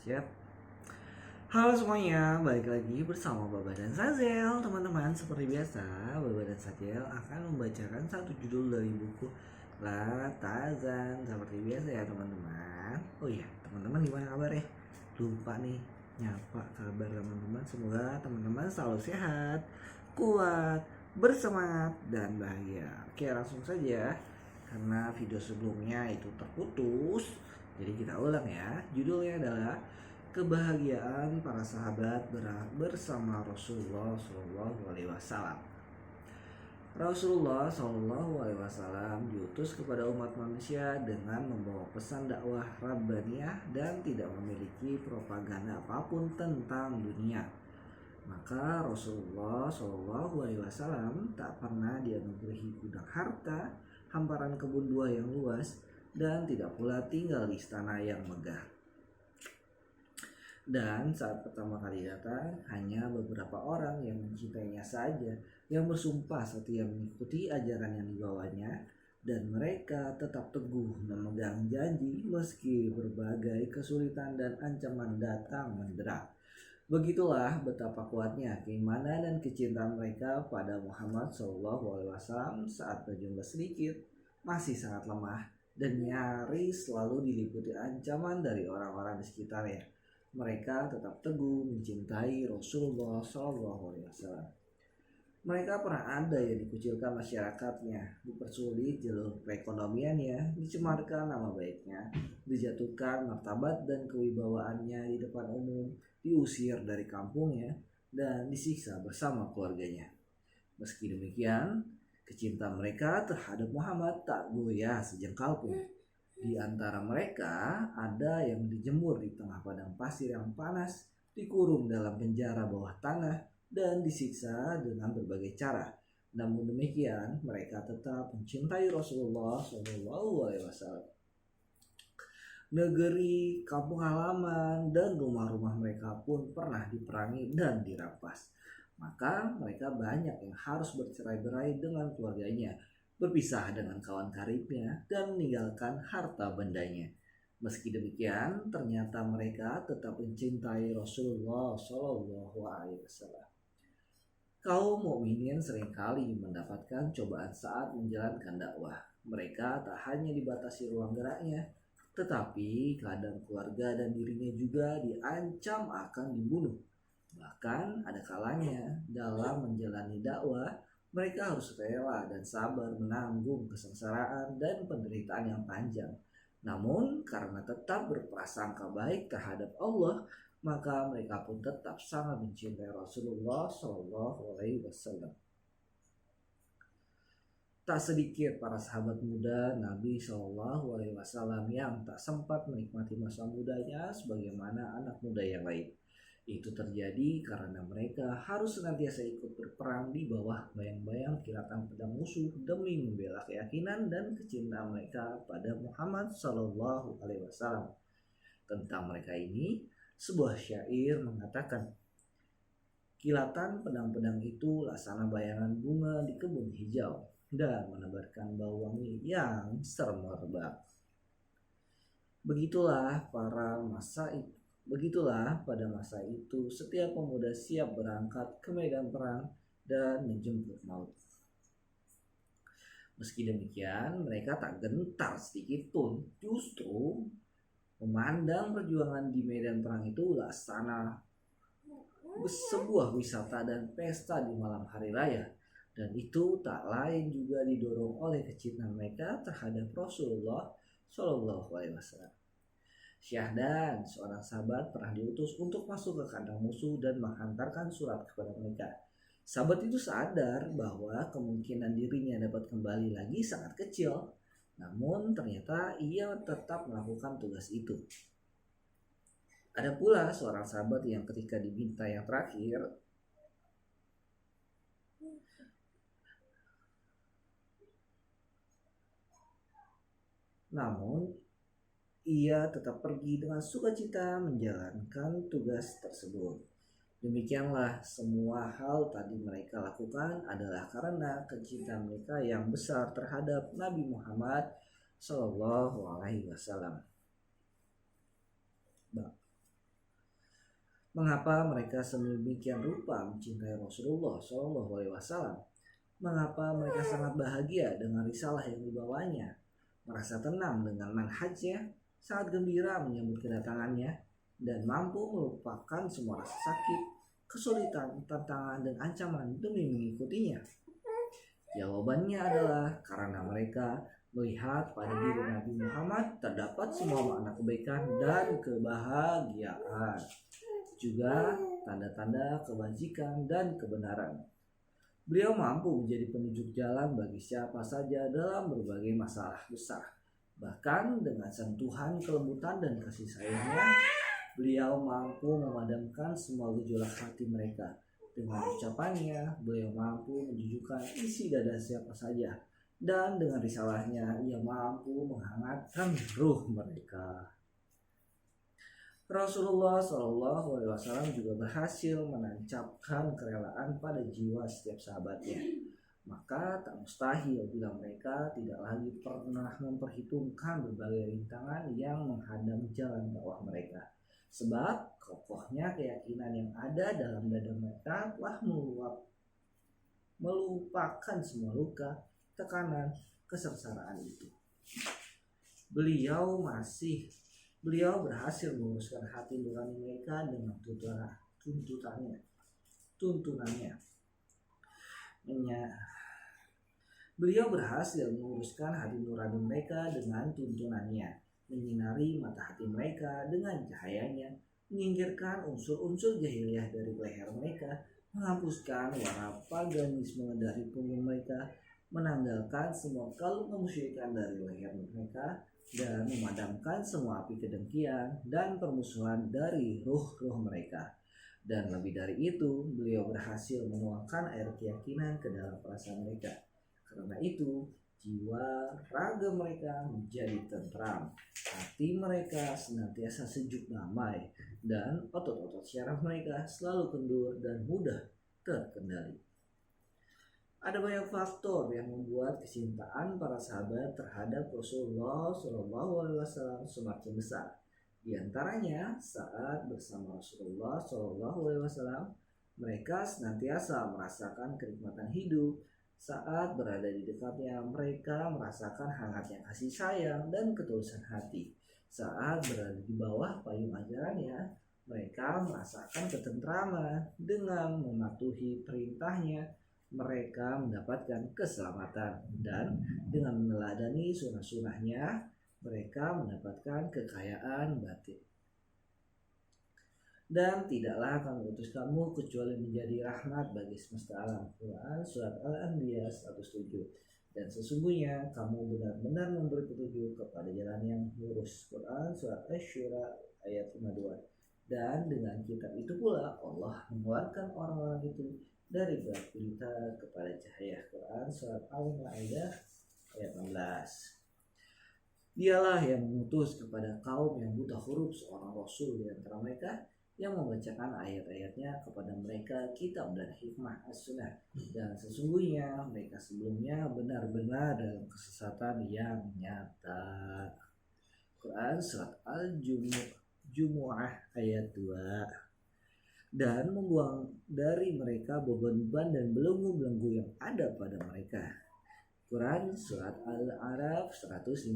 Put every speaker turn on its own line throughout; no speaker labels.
Siap. Halo semuanya, balik lagi bersama Baba dan Sazel. Teman-teman, seperti biasa, Baba dan Sazel akan membacakan satu judul dari buku La Tazan. Seperti biasa ya teman-teman. Oh iya, teman-teman gimana kabar ya? Lupa nih nyapa kabar teman-teman. Semoga teman-teman selalu sehat, kuat, bersemangat, dan bahagia. Oke, langsung saja. Karena video sebelumnya itu terputus, jadi kita ulang ya. Judulnya adalah kebahagiaan para sahabat bersama Rasulullah Shallallahu Alaihi Wasallam. Rasulullah Shallallahu Alaihi Wasallam diutus kepada umat manusia dengan membawa pesan dakwah Rabbaniyah dan tidak memiliki propaganda apapun tentang dunia. Maka Rasulullah Shallallahu Alaihi Wasallam tak pernah dianugerahi gudang harta, hamparan kebun buah yang luas, dan tidak pula tinggal di istana yang megah. Dan saat pertama kali datang, hanya beberapa orang yang mencintainya saja yang bersumpah setia mengikuti ajaran yang dibawanya, dan mereka tetap teguh memegang janji meski berbagai kesulitan dan ancaman datang menderak. Begitulah betapa kuatnya keimanan dan kecintaan mereka pada Muhammad SAW saat berjumlah sedikit, masih sangat lemah, dan nyaris selalu diliputi ancaman dari orang-orang di sekitarnya. Mereka tetap teguh mencintai Rasulullah SAW. Mereka pernah ada yang dikucilkan masyarakatnya, dipersulit jalur perekonomiannya, dicemarkan nama baiknya, dijatuhkan martabat dan kewibawaannya di depan umum, diusir dari kampungnya, dan disiksa bersama keluarganya. Meski demikian, kecintaan mereka terhadap Muhammad tak goyah sejengkal pun. Di antara mereka ada yang dijemur di tengah padang pasir yang panas, dikurung dalam penjara bawah tanah, dan disiksa dengan berbagai cara. Namun demikian, mereka tetap mencintai Rasulullah SAW. Negeri, kampung halaman, dan rumah-rumah mereka pun pernah diperangi dan dirampas. Maka mereka banyak yang harus bercerai-berai dengan keluarganya, berpisah dengan kawan karibnya, dan meninggalkan harta bendanya. Meski demikian, ternyata mereka tetap mencintai Rasulullah SAW. Kaum mukminin seringkali mendapatkan cobaan saat menjalankan dakwah. Mereka tak hanya dibatasi ruang geraknya, tetapi keadaan keluarga dan dirinya juga diancam akan dibunuh. Bahkan ada kalanya dalam menjalani dakwah, mereka harus rela dan sabar menanggung kesengsaraan dan penderitaan yang panjang. Namun karena tetap berprasangka baik terhadap Allah, maka mereka pun tetap sangat mencintai Rasulullah SAW. Tak sedikit para sahabat muda Nabi SAW yang tak sempat menikmati masa mudanya sebagaimana anak muda yang lain. Itu terjadi karena mereka harus senantiasa ikut berperang di bawah bayang-bayang kilatan pedang musuh demi membela keyakinan dan kecintaan mereka pada Muhammad SAW. Tentang mereka ini, sebuah syair mengatakan, kilatan pedang-pedang itu laksana bayangan bunga di kebun hijau dan menebarkan bau wangi yang semerbak. Begitulah pada masa itu setiap pemuda siap berangkat ke medan perang dan menjemput maut. Meski demikian, mereka tak gentar sedikit pun. Justru memandang perjuangan di medan perang itu laksana sebuah wisata dan pesta di malam hari raya. Dan itu tak lain juga didorong oleh kecintaan mereka terhadap Rasulullah SAW. Syahdan, seorang sahabat, pernah diutus untuk masuk ke kandang musuh dan menghantarkan surat kepada mereka. Sahabat itu sadar bahwa kemungkinan dirinya dapat kembali lagi sangat kecil, namun ternyata ia tetap melakukan tugas itu. Ada pula seorang sahabat yang ketika diminta yang terakhir, namun ia tetap pergi dengan sukacita menjalankan tugas tersebut. Demikianlah semua hal tadi mereka lakukan adalah karena kecintaan mereka yang besar terhadap Nabi Muhammad SAW. Mengapa mereka sedemikian rupa mencintai Rasulullah SAW? Mengapa mereka sangat bahagia dengan risalah yang dibawanya, merasa tenang dengan manhajnya, sangat gembira menyambut kedatangannya, dan mampu melupakan semua rasa sakit, kesulitan, tantangan, dan ancaman demi mengikutinya? Jawabannya adalah karena mereka melihat pada diri Nabi Muhammad terdapat semua makna kebaikan dan kebahagiaan, juga tanda-tanda kebajikan dan kebenaran. Beliau mampu menjadi penunjuk jalan bagi siapa saja dalam berbagai masalah besar. Bahkan dengan sentuhan kelembutan dan kasih sayangnya, beliau mampu memadamkan semua gejolak hati mereka. Dengan ucapannya, beliau mampu menjujurkan isi dada siapa saja. Dan dengan risalahnya, ia mampu menghangatkan ruh mereka. Rasulullah SAW juga berhasil menancapkan kerelaan pada jiwa setiap sahabatnya. Maka tak mustahil bila mereka tidak lagi pernah memperhitungkan berbagai rintangan yang menghadang jalan dakwah mereka. Sebab kokohnya keyakinan yang ada dalam dada mereka telah melupakan semua luka, tekanan, kesengsaraan itu. Beliau berhasil meluruskan hati nurani mereka dengan tuntunannya. Beliau berhasil meluruskan hati nurani mereka dengan tuntunannya, menyinari mata hati mereka dengan cahayanya, menyingkirkan unsur-unsur jahiliyah dari leher mereka, menghapuskan warna paganisme dari punggung mereka, menanggalkan semua kalung kemusyrikan dari leher mereka, dan memadamkan semua api kedengkian dan permusuhan dari ruh-ruh mereka. Dan lebih dari itu, beliau berhasil menuangkan air keyakinan ke dalam perasaan mereka. Karena itu, jiwa raga mereka menjadi tentram, hati mereka senantiasa sejuk damai, dan otot-otot syaraf mereka selalu kendur dan mudah terkendali. Ada banyak faktor yang membuat kecintaan para sahabat terhadap Rasulullah SAW semakin besar. Di antaranya, saat bersama Rasulullah SAW, mereka senantiasa merasakan kenikmatan hidup. Saat berada di dekatnya, mereka merasakan hangatnya kasih sayang dan ketulusan hati. Saat berada di bawah payung ajarannya, mereka merasakan ketentraman dengan mematuhi perintahnya. Mereka mendapatkan keselamatan, dan dengan meneladani sunnah-sunnahnya, mereka mendapatkan kekayaan batin. Dan tidaklah kami utus kamu kecuali menjadi rahmat bagi semesta alam. Quran Surat Al-Anbiya 107. Dan sesungguhnya kamu benar-benar memberi petunjuk kepada jalan yang lurus. Quran Surat Asy-Syura ayat 52. Dan dengan kitab itu pula Allah mengeluarkan orang-orang itu dari gelap gulita kepada cahaya. Quran Surat Al-Ma'idah ayat 16. Dialah yang mengutus kepada kaum yang buta huruf seorang Rasul di antara mereka, yang membacakan ayat-ayatnya kepada mereka kitab dan hikmah as-sunnah. Dan sesungguhnya mereka sebelumnya benar-benar dalam kesesatan yang nyata. Quran Surat Al-Jumu'ah ayat 2. Dan membuang dari mereka beban-beban dan belenggu-belenggu yang ada pada mereka. Quran Surat Al-A'raf 157.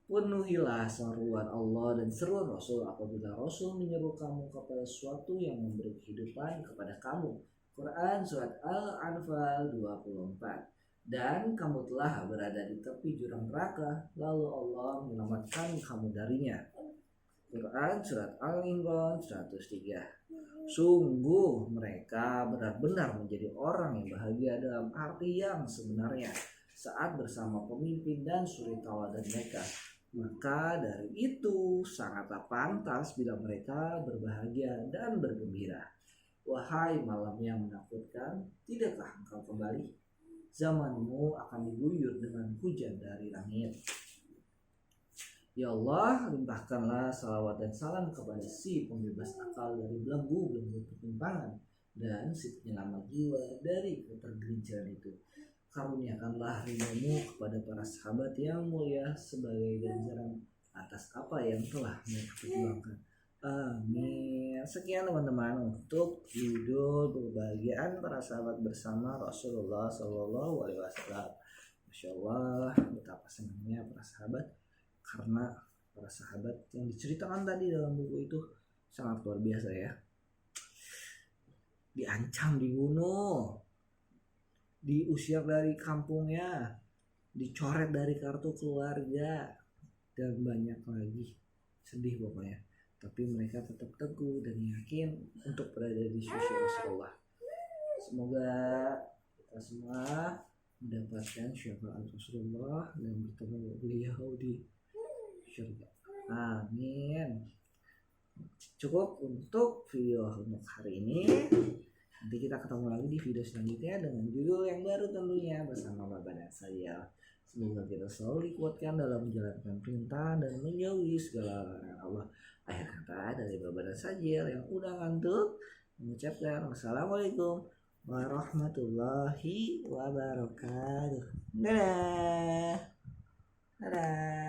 Penuhilah seruan Allah dan seruan Rasul apabila Rasul menyeru kamu kepada sesuatu yang memberi kehidupan kepada kamu. Quran Surat Al-Anfal 24. Dan kamu telah berada di tepi jurang neraka, lalu Allah menyelamatkan kamu darinya. Quran Surat Al-Imran 103. Sungguh mereka benar-benar menjadi orang yang bahagia dalam arti yang sebenarnya saat bersama pemimpin dan suri tauladan mereka. Maka dari itu sangatlah pantas bila mereka berbahagia dan bergembira. Wahai malam yang menakutkan, tidakkah engkau kembali? Zamanmu akan diguyur dengan hujan dari langit. Ya Allah, limpahkanlah salawat dan salam kepada si pembebas akal dari belenggu-belenggu ketimpangan dan si penyelamat jiwa dari ketergelinciran itu. Karuniakanlah ridhamu kepada para sahabat yang mulia sebagai ganjaran atas apa yang telah mereka perjuangkan. Amin. Sekian teman-teman untuk judul kebahagiaan para sahabat bersama Rasulullah Shallallahu Alaihi Wasallam. Masya Allah, betapa senangnya para sahabat karena para sahabat yang diceritakan tadi dalam buku itu sangat luar biasa ya. Diancam, dibunuh, diusir dari kampungnya, dicoret dari kartu keluarga, dan banyak lagi. Sedih pokoknya. Tapi mereka tetap teguh dan yakin untuk berada di sisi Rasulullah. Semoga kita semua mendapatkan syafaat Rasulullah dan bertemu beliau di surga. Amin. Cukup untuk video untuk hari ini. Nanti kita ketemu lagi di video selanjutnya dengan judul yang baru tentunya bersama Bapak dan saya. Semoga kita selalu dikuatkan dalam menjalankan perintah dan menjauhi segala larangan Allah. Akhir kata dari Bapak dan Sajil yang udah ngantuk mengucapkan wassalamualaikum warahmatullahi wabarakatuh. Dadah. Dadah.